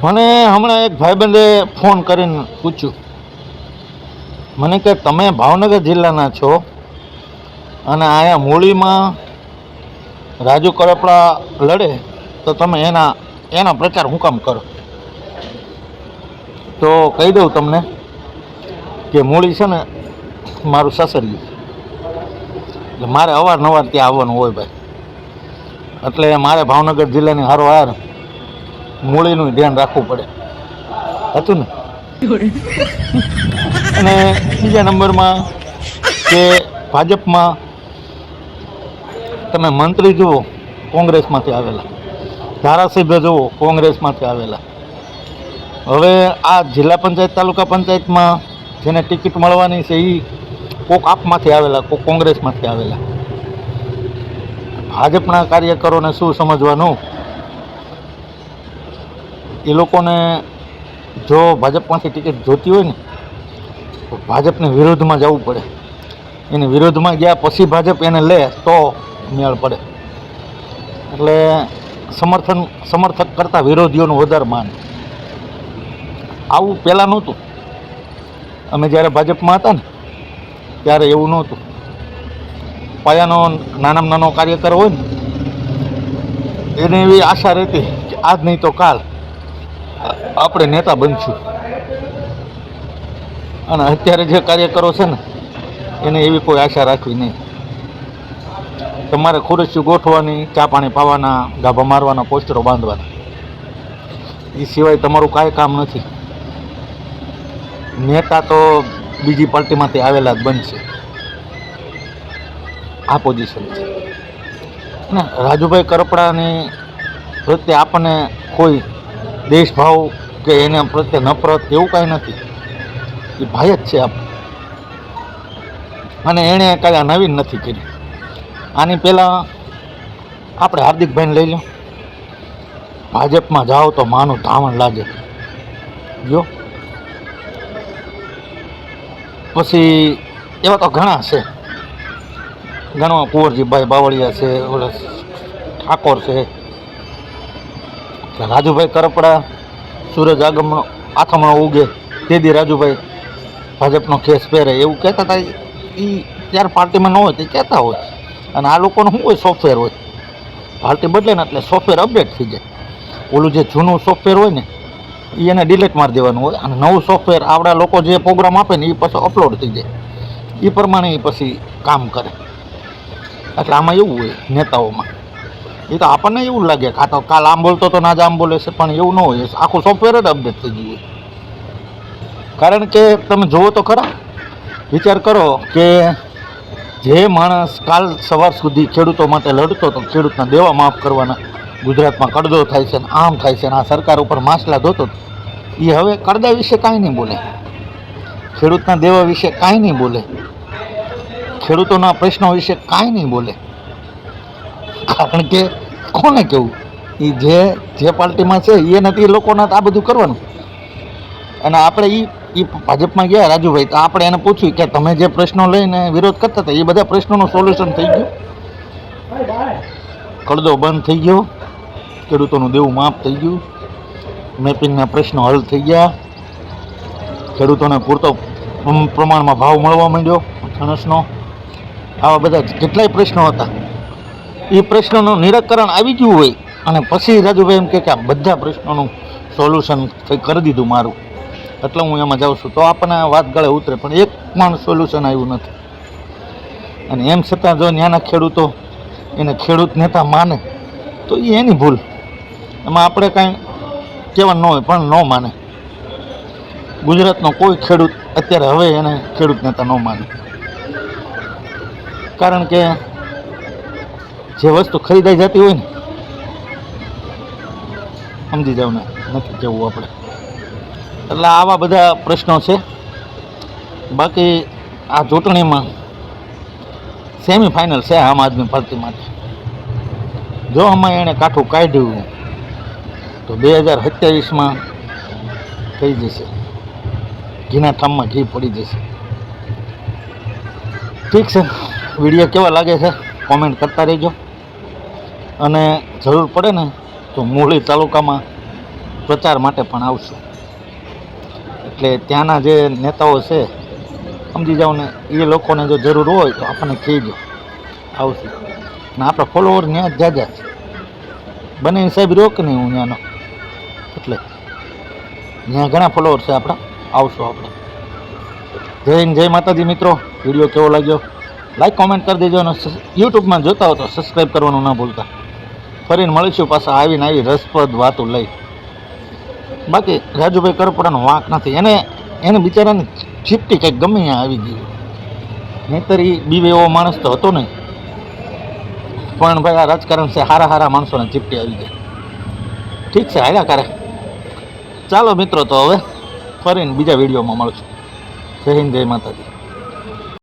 મને હમણાં એક ભાઈબંધે ફોન કરીને પૂછ્યું, મને કે તમે ભાવનગર જિલ્લાના છો અને અહીંયા મૂળીમાં રાજુ કરપડા લડે તો તમે એના પ્રચાર હું કામ કરો? તો કહી દઉં તમને કે મૂળી છે ને મારું સસરિયું, એટલે મારે અવારનવાર ત્યાં આવવાનું હોય ભાઈ. એટલે મારે ભાવનગર જિલ્લાની હારોહાર મૂળીનું ધ્યાન રાખવું પડે હતું ને. અને બીજા નંબરમાં કે ભાજપમાં તમે મંત્રી જુઓ કોંગ્રેસમાંથી આવેલા, ધારાસભ્ય જુઓ કોંગ્રેસમાંથી આવેલા. હવે આ જિલ્લા પંચાયત તાલુકા પંચાયતમાં જેને ટિકિટ મળવાની છે એ કોક આપમાંથી આવેલા, કોક કોંગ્રેસમાંથી આવેલા. ભાજપના કાર્યકરોને શું સમજવાનું, એ લોકોને જો ભાજપમાંથી ટિકિટ જોતી હોય ને તો ભાજપની વિરોધમાં જવું પડે. એની વિરોધમાં ગયા પછી ભાજપ એને લે તો મેળ પડે. એટલે સમર્થક કરતાં વિરોધીઓનું વધારે માન. આવું પહેલાં નહોતું. અમે જ્યારે ભાજપમાં હતા ને ત્યારે એવું નહોતું. પાયાનો નાનામાં નાનો કાર્યકર હોય ને એને એવી આશા રહેતી કે આજ નહીં તો કાલ આપણે નેતા બનશું. અને અત્યારે જે કાર્યકરો છે ને એને એવી કોઈ આશા રાખવી નહીં. તમારે ખુરશીઓ ગોઠવાની, ચા પાણી પાવાના, ગાભા મારવાના, પોસ્ટરો બાંધવાના, એ સિવાય તમારું કાંઈ કામ નથી. નેતા તો બીજી પાર્ટીમાંથી આવેલા જ બનશે. આ પોઝિશન છે. ને રાજુભાઈ કરપડાની પ્રત્યે આપણને કોઈ દેશભાવ કે એને પ્રત્યે નફરત એવું કાંઈ નથી. એ ભાઈ જ છે આપ. અને એણે કાંઈ આ નવીન નથી કરી. આની પહેલાં આપણે હાર્દિકભાઈને લઈ લો, ભાજપમાં જાઓ તો માનું ધાવણ લાગે જો. પછી એવા તો ઘણા છે, ઘણા કુંવરજીભાઈ બાવળિયા છે, ઓલા ઠાકોર છે. રાજુભાઈ કરપડા સૂરજ આથમણો ઉગે તેદી રાજુભાઈ ભાજપનો ખેસ પહેરે એવું કહેતા હતા. એ ત્યારે પાર્ટીમાં ન હોય તે કહેતા હોય. અને આ લોકોનું શું હોય, સોફ્ટવેર હોય. પાર્ટી બદલે ને એટલે સોફ્ટવેર અપડેટ થઈ જાય. ઓલું જે જૂનું સોફ્ટવેર હોય ને એ એને ડિલીટ મારી દેવાનું હોય અને નવું સોફ્ટવેર આવડા લોકો જે પ્રોગ્રામ આપે ને એ પછી અપલોડ થઈ જાય. એ પ્રમાણે એ પછી કામ કરે. એટલે આમાં એવું હોય નેતાઓમાં. એ તો આપણને એવું લાગે કે આ તો કાલ આમ બોલતો તો ના જ આમ બોલે છે, પણ એવું ન હોય. આખું સોફ્ટવેર જ અપડેટ થઈ ગયું હોય. કારણ કે તમે જુઓ તો ખરા, વિચાર કરો કે જે માણસ કાલ સવાર સુધી ખેડૂતો માટે લડતો હતો, ખેડૂતના દેવા માફ કરવાના, ગુજરાતમાં કડદો થાય છે ને આમ થાય છે ને આ સરકાર ઉપર માછલા ધોતો, એ હવે કડદા વિશે કાંઈ નહીં બોલે, ખેડૂતના દેવા વિશે કાંઈ નહીં બોલે, ખેડૂતોના પ્રશ્નો વિશે કાંઈ નહીં બોલે. કારણ કે કોને કેવું, એ જે પાર્ટીમાં છે એ નથી, એ લોકોના આ બધું કરવાનું. અને આપણે એ ભાજપમાં ગયા રાજુભાઈ, તો આપણે એને પૂછ્યું કે તમે જે પ્રશ્નો લઈને વિરોધ કરતા હતા એ બધા પ્રશ્નોનું સોલ્યુશન થઈ ગયું, કડદો બંધ થઈ ગયો, ખેડૂતોનું દેવું માફ થઈ ગયું, મેપિંગના પ્રશ્નો હલ થઈ ગયા, ખેડૂતોને પૂરતો પ્રમાણમાં ભાવ મળવા માંડ્યો ફણસનો. આવા બધા કેટલાય પ્રશ્નો હતા. એ પ્રશ્નોનું નિરાકરણ આવી ગયું હોય અને પછી રાજુભાઈ એમ કે આ બધા પ્રશ્નોનું સોલ્યુશન કરી દીધું મારું, એટલે હું એમાં જાઉં છું, તો આપણને વાત ગળે ઉતરે. પણ એક પણ સોલ્યુશન આવ્યું નથી. અને એમ છતાં જો ત્યાંના ખેડૂતો એને ખેડૂત નેતા માને તો એ એની ભૂલ. એમાં આપણે કાંઈ કહેવાનું ન હોય, પણ ન માને. ગુજરાતનો કોઈ ખેડૂત અત્યારે હવે એને ખેડૂત નેતા ન માને. કારણ કે જે વસ્તુ ખરીદાઈ જતી હોય ને, સમજી જાવ ને, નથી કહેવું આપણે. એટલે આવા બધા પ્રશ્નો છે. બાકી આ ચૂંટણીમાં સેમિફાઇનલ છે આમ આદમી પાર્ટી માટે. જો આમાં એણે કાઠું કાઢ્યું તો 2027માં થઈ જશે, ઘીના ઠામમાં ઘી પડી જશે. ઠીક છે, વિડીયો કેવા લાગે છે કોમેન્ટ કરતા રહેજો. અને જરૂર પડે ને તો મૂળી તાલુકામાં પ્રચાર માટે પણ આવશું. એટલે ત્યાંના જે નેતાઓ છે સમજી જાઓ ને, એ લોકોને જો જરૂર હોય તો આપણને કહેજો, આવશું. અને આપણા ફોલોવર ત્યાં જ જાજા છે. બને સાહેબ રહ્યો કે નહીં હું ત્યાંનો, એટલે ત્યાં ઘણા ફોલોવર છે આપણા, આવશું આપણે. જય હિન્દ, જય માતાજી મિત્રો. વિડીયો કેવો લાગ્યો લાઈક કોમેન્ટ કરી દેજો, અને યુટ્યુબમાં જોતા હો તો સબસ્ક્રાઈબ કરવાનું ના ભૂલતા. ફરીને મળીશું પાછા આવીને આવી રસપ્રદ વાતો લઈ. બાકી રાજુભાઈ કરપડાનો વાંક નથી, એને બિચારાને ચીપટી કંઈક ગમે ત્યાં આવી ગયું, નહીંતર એ બીવે એવો માણસ તો હતો નહીં. પણ ભાઈ આ રાજકારણ છે, સારા માણસોને ચીપટી આવી જાય. ઠીક છે, હાલ્યા કરે. ચાલો મિત્રો, તો હવે ફરીને બીજા વિડીયોમાં મળશું. જય હિન્દ, જય માતાજી.